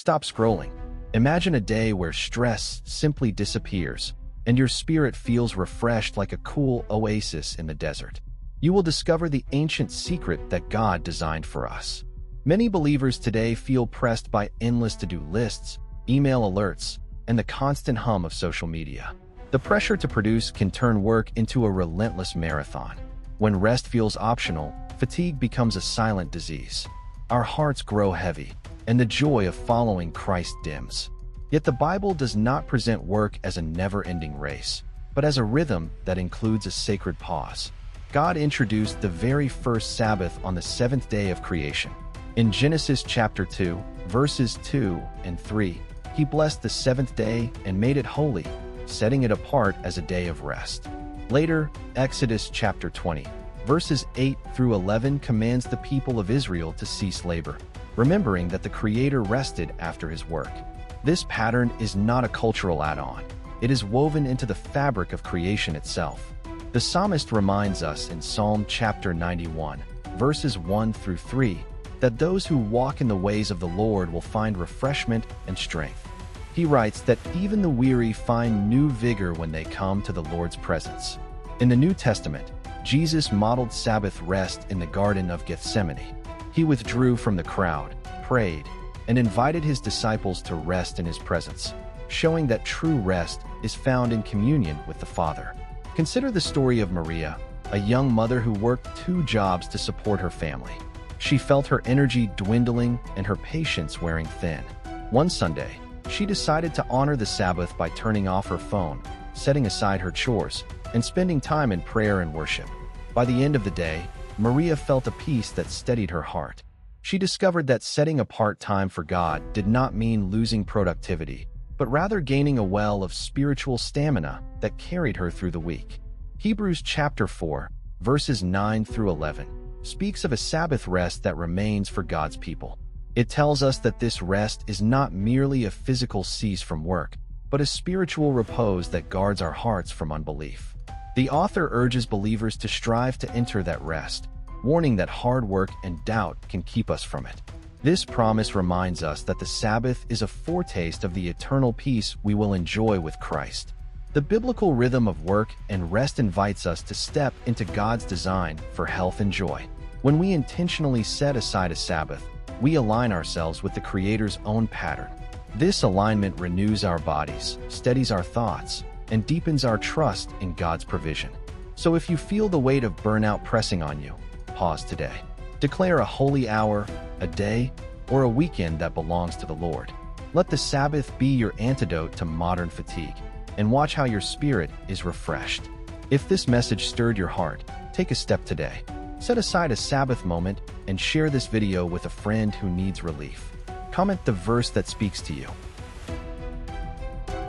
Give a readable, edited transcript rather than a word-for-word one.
Stop scrolling. Imagine a day where stress simply disappears and your spirit feels refreshed like a cool oasis in the desert. You will discover the ancient secret that God designed for us. Many believers today feel pressed by endless to-do lists, email alerts, and the constant hum of social media. The pressure to produce can turn work into a relentless marathon. When rest feels optional, fatigue becomes a silent disease. Our hearts grow heavy, and the joy of following Christ dims. Yet the Bible does not present work as a never-ending race, but as a rhythm that includes a sacred pause. God introduced the very first Sabbath on the seventh day of creation. In Genesis chapter 2, verses 2 and 3, He blessed the seventh day and made it holy, setting it apart as a day of rest. Later, Exodus chapter 20, verses 8 through 11 commands the people of Israel to cease labor, remembering that the Creator rested after His work. This pattern is not a cultural add-on. It is woven into the fabric of creation itself. The psalmist reminds us in Psalm chapter 91, verses 1 through 3, that those who walk in the ways of the Lord will find refreshment and strength. He writes that even the weary find new vigor when they come to the Lord's presence. In the New Testament, Jesus modeled Sabbath rest in the Garden of Gethsemane. He withdrew from the crowd, prayed, and invited His disciples to rest in His presence, showing that true rest is found in communion with the Father. Consider the story of Maria, a young mother who worked 2 jobs to support her family. She felt her energy dwindling and her patience wearing thin. One Sunday, she decided to honor the Sabbath by turning off her phone, setting aside her chores, and spending time in prayer and worship. By the end of the day, Maria felt a peace that steadied her heart. She discovered that setting apart time for God did not mean losing productivity, but rather gaining a well of spiritual stamina that carried her through the week. Hebrews chapter 4, verses 9 through 11, speaks of a Sabbath rest that remains for God's people. It tells us that this rest is not merely a physical cease from work, but a spiritual repose that guards our hearts from unbelief. The author urges believers to strive to enter that rest, warning that hard work and doubt can keep us from it. This promise reminds us that the Sabbath is a foretaste of the eternal peace we will enjoy with Christ. The biblical rhythm of work and rest invites us to step into God's design for health and joy. When we intentionally set aside a Sabbath, we align ourselves with the Creator's own pattern. This alignment renews our bodies, steadies our thoughts, and deepens our trust in God's provision. So if you feel the weight of burnout pressing on you, pause today. Declare a holy hour, a day, or a weekend that belongs to the Lord. Let the Sabbath be your antidote to modern fatigue, and watch how your spirit is refreshed. If this message stirred your heart, take a step today. Set aside a Sabbath moment and share this video with a friend who needs relief. Comment the verse that speaks to you.